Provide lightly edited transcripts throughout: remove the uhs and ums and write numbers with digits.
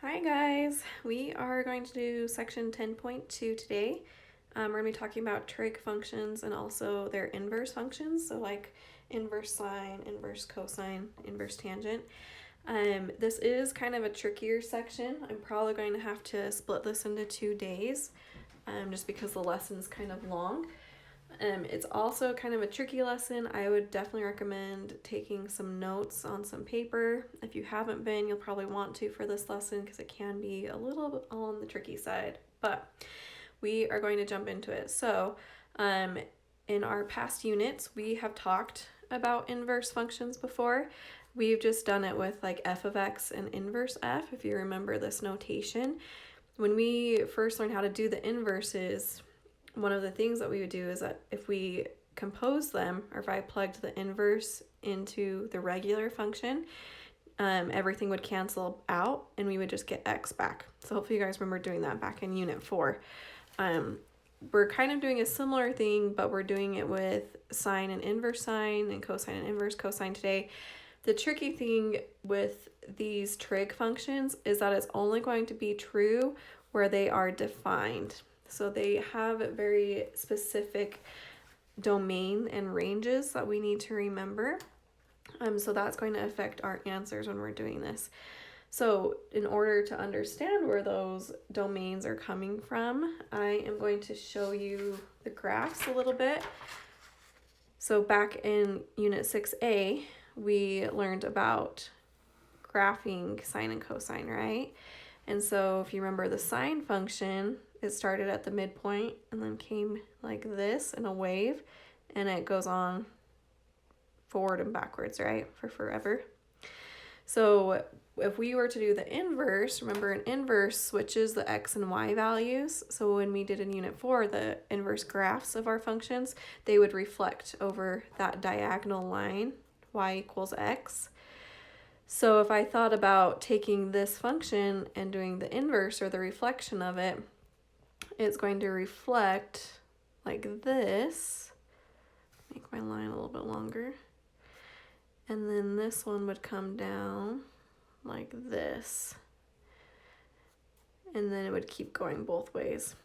Hi guys, we are going to do section 10.2 today. We're going to be talking about trig functions and also their inverse functions, so like inverse sine, inverse cosine, inverse tangent. This is kind of a trickier section. I'm probably going to have to split this into 2 days just because the lesson's kind of long. It's also kind of a tricky lesson. I would definitely recommend taking some notes on some paper. If you haven't been, you'll probably want to for this lesson because it can be a little bit on the tricky side, but we are going to jump into it. So in our past units, we have talked about inverse functions before. We've just done it with like f of x and inverse f, if you remember this notation. When we first learned how to do the inverses, one of the things that we would do is that if we compose them, or if I plugged the inverse into the regular function, everything would cancel out and we would just get x back. So hopefully you guys remember doing that back in unit 4. We're kind of doing a similar thing, but we're doing it with sine and inverse sine and cosine and inverse cosine today. The tricky thing with these trig functions is that it's only going to be true where they are defined. So they have very specific domain and ranges that we need to remember. So that's going to affect our answers when we're doing this. So in order to understand where those domains are coming from, I am going to show you the graphs a little bit. So back in unit 6a, we learned about graphing sine and cosine, right? And so if you remember the sine function, it started at the midpoint and then came like this in a wave, and it goes on forward and backwards, right, for forever. So if we were to do the inverse, remember an inverse switches the x and y values. So when we did in unit 4, the inverse graphs of our functions, they would reflect over that diagonal line, y equals x. So if I thought about taking this function and doing the inverse or the reflection of it, it's going to reflect like this. Make my line a little bit longer. And then this one would come down like this. And then it would keep going both ways.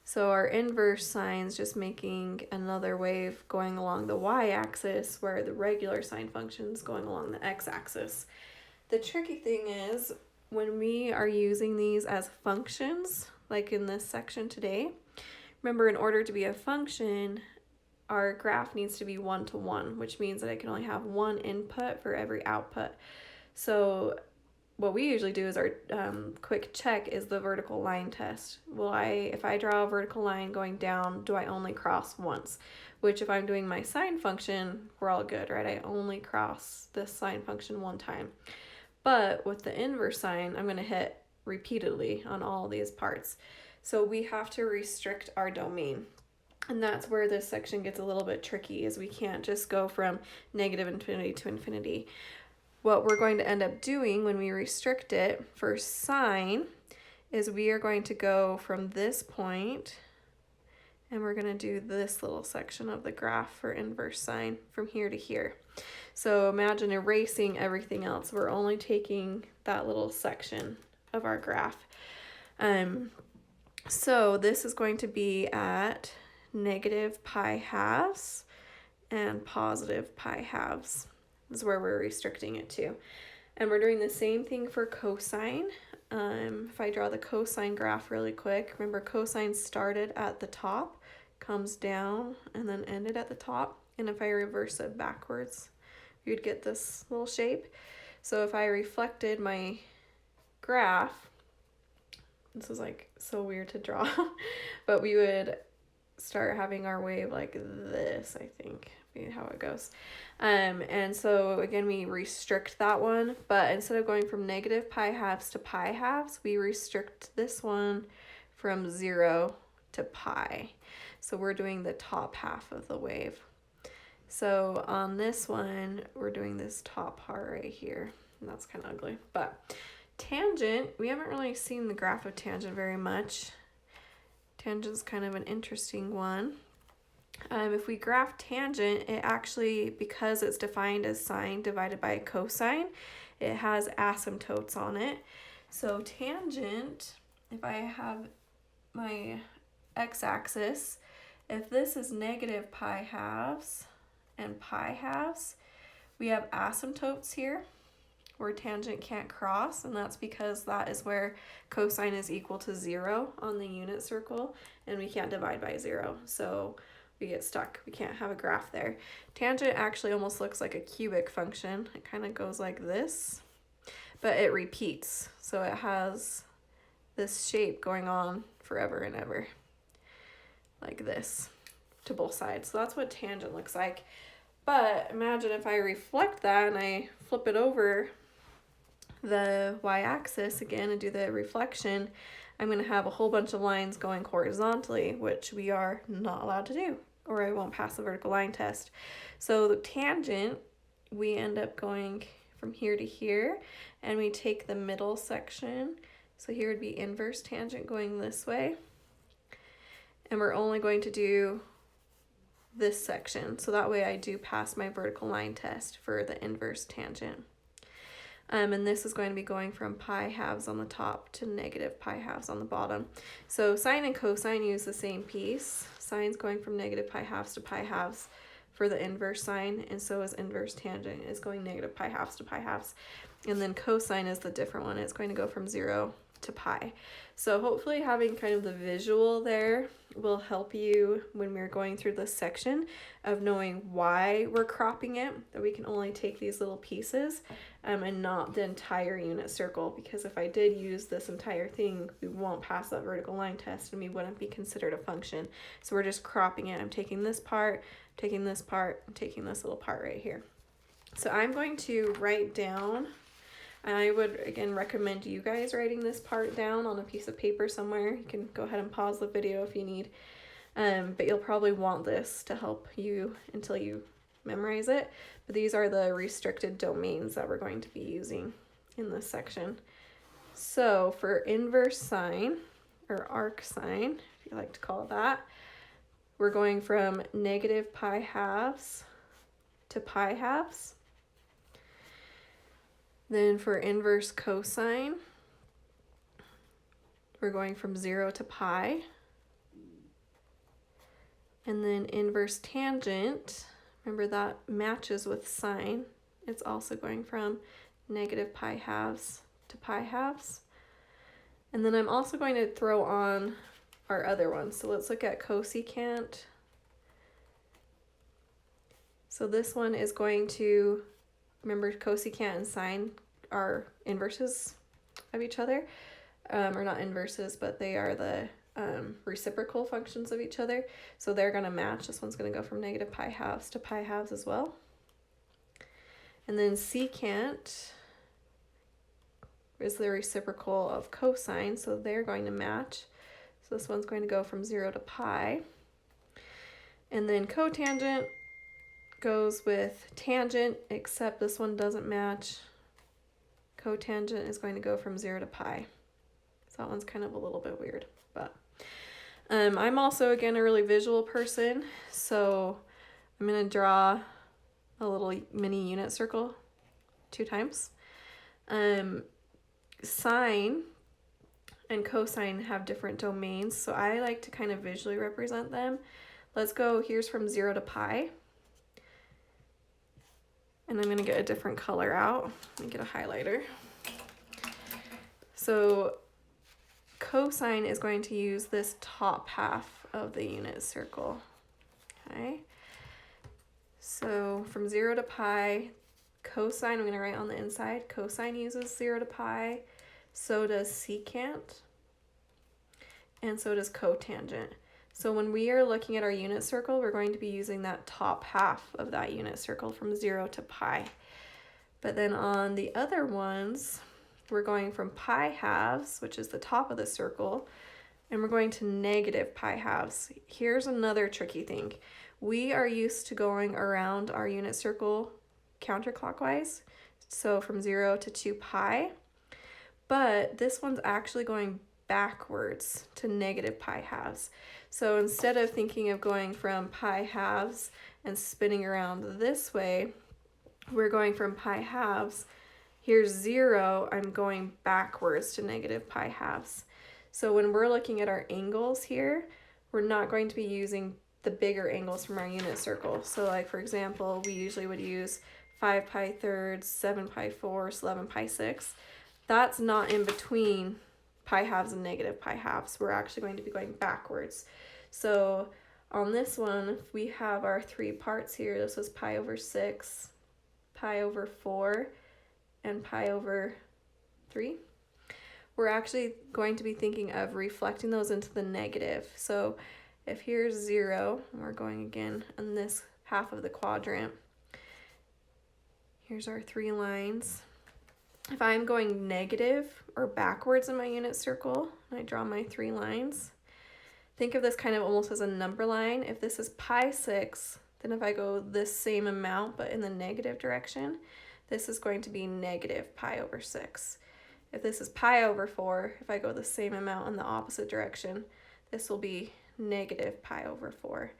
So our inverse sine's just making another wave going along the y-axis, where the regular sine function's going along the x-axis. The tricky thing is when we are using these as functions, like in this section today, remember in order to be a function, our graph needs to be 1-to-1, which means that it can only have one input for every output. So what we usually do is our quick check is the vertical line test. If I draw a vertical line going down, do I only cross once? Which if I'm doing my sine function, we're all good, right? I only cross this sine function one time. But with the inverse sine, I'm going to hit repeatedly on all these parts. So we have to restrict our domain. And that's where this section gets a little bit tricky, is we can't just go from negative infinity to infinity. What we're going to end up doing when we restrict it for sine is we are going to go from this point and we're going to do this little section of the graph for inverse sine from here to here. So imagine erasing everything else. We're only taking that little section of our graph. So this is going to be at negative pi halves and positive pi halves. This is where we're restricting it to. And we're doing the same thing for cosine. If I draw the cosine graph really quick, remember cosine started at the top, comes down, and then ended at the top. And if I reverse it backwards, you'd get this little shape. So if I reflected my graph, this is like so weird to draw, but we would start having our wave like this, I think, how it goes. And so again, we restrict that one, but instead of going from negative pi halves to pi halves, we restrict this one from 0 to pi. So we're doing the top half of the wave. So on this one, we're doing this top part right here, and that's kind of ugly. But tangent, we haven't really seen the graph of tangent very much. Tangent's kind of an interesting one. If we graph tangent, it actually, because it's defined as sine divided by cosine, it has asymptotes on it. So tangent, if I have my x-axis, if this is negative pi halves and pi halves, we have asymptotes here where tangent can't cross, and that's because that is where cosine is equal to 0 on the unit circle, and we can't divide by 0, so we get stuck. We can't have a graph there. Tangent actually almost looks like a cubic function. It kind of goes like this, but it repeats, so it has this shape going on forever and ever, like this, to both sides. So that's what tangent looks like. But imagine if I reflect that and I flip it over the y-axis again and do the reflection, I'm going to have a whole bunch of lines going horizontally, which we are not allowed to do, or I won't pass the vertical line test. So the tangent, we end up going from here to here, and we take the middle section. So here would be inverse tangent going this way, and we're only going to do this section, so that way I do pass my vertical line test for the inverse tangent. And this is going to be going from pi halves on the top to negative pi halves on the bottom. So sine and cosine use the same piece. Sine's going from negative pi halves to pi halves for the inverse sine, and so is inverse tangent is going negative pi halves to pi halves. And then cosine is the different one. It's going to go from 0 to pi. So hopefully having kind of the visual there will help you when we're going through this section of knowing why we're cropping it, that we can only take these little pieces and not the entire unit circle, because if I did use this entire thing, we won't pass that vertical line test and we wouldn't be considered a function. So we're just cropping it. I'm taking this part, taking this part, I'm taking this little part right here. So I'm going to write down, and I would again recommend you guys writing this part down on a piece of paper somewhere. You can go ahead and pause the video if you need, but you'll probably want this to help you until you memorize it. But these are the restricted domains that we're going to be using in this section. So for inverse sine, or arc sine, if you like to call it that, we're going from negative pi halves to pi halves. Then for inverse cosine, we're going from 0 to pi. And then inverse tangent, remember that matches with sine. It's also going from negative pi halves to pi halves. And then I'm also going to throw on our other ones. So let's look at cosecant. So this one is going to, remember cosecant and sine are inverses of each other, or not inverses, but they are the reciprocal functions of each other. So they're going to match. This one's going to go from negative pi halves to pi halves as well. And then secant is the reciprocal of cosine, so they're going to match. So this one's going to go from 0 to pi. And then cotangent goes with tangent, except this one doesn't match. Cotangent is going to go from 0 to pi. So that one's kind of a little bit weird, but I'm also, again, a really visual person, so I'm going to draw a little mini unit circle 2 times. Sine and cosine have different domains, so I like to kind of visually represent them. Let's go, here's from 0 to pi. And I'm going to get a different color out. Let me get a highlighter. So cosine is going to use this top half of the unit circle. Okay. So from 0 to pi, cosine, I'm going to write on the inside, cosine uses 0 to pi, so does secant, and so does cotangent. So when we are looking at our unit circle, we're going to be using that top half of that unit circle from 0 to pi. But then on the other ones, we're going from pi halves, which is the top of the circle, and we're going to negative pi halves. Here's another tricky thing. We are used to going around our unit circle counterclockwise, so from 0 to 2 pi, but this one's actually going backwards to negative pi halves. So instead of thinking of going from pi halves and spinning around this way, we're going from pi halves Here's 0, I'm going backwards to negative pi halves. So when we're looking at our angles here, we're not going to be using the bigger angles from our unit circle. So like for example, we usually would use 5 pi thirds, 7 pi fourths, 11 pi sixths. That's not in between pi halves and negative pi halves. We're actually going to be going backwards. So on this one, if we have our 3 parts here, this was pi over 6, pi over 4, and pi over 3. We're actually going to be thinking of reflecting those into the negative. So if here's 0, and we're going again on this half of the quadrant, here's our 3 lines. If I'm going negative or backwards in my unit circle, and I draw my 3 lines, think of this kind of almost as a number line. If this is pi 6, then if I go this same amount but in the negative direction, this is going to be negative pi over 6. If this is pi over 4, if I go the same amount in the opposite direction, this will be negative pi over 4.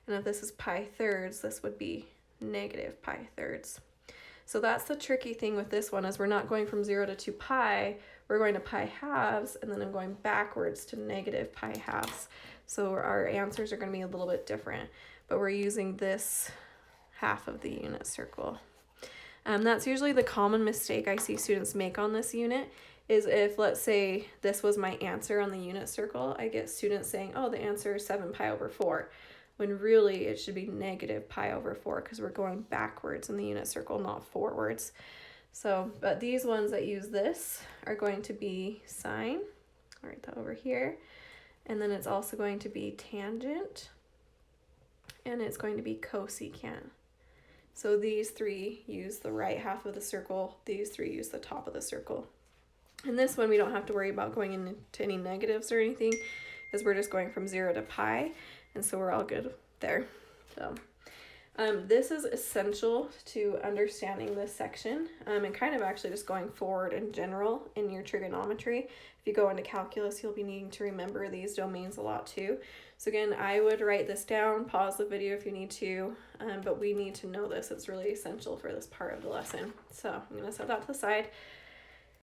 And if this is pi thirds, this would be negative pi thirds. So that's the tricky thing with this one, is we're not going from 0 to 2 pi, we're going to pi halves, and then I'm going backwards to negative pi halves. So our answers are going to be a little bit different, but we're using this half of the unit circle. That's usually the common mistake I see students make on this unit, is if, let's say, this was my answer on the unit circle, I get students saying, oh, the answer is 7 pi over 4, when really it should be negative pi over 4, because we're going backwards in the unit circle, not forwards. So, but these ones that use this are going to be sine, I'll write that over here, and then it's also going to be tangent, and it's going to be cosecant. So these 3 use the right half of the circle, these 3 use the top of the circle. And this one we don't have to worry about going into any negatives or anything, because we're just going from 0 to pi, and so we're all good there. So this is essential to understanding this section, and kind of actually just going forward in general in your trigonometry. If you go into calculus, you'll be needing to remember these domains a lot too. So again, I would write this down, pause the video if you need to, but we need to know this. It's really essential for this part of the lesson. So I'm going to set that to the side.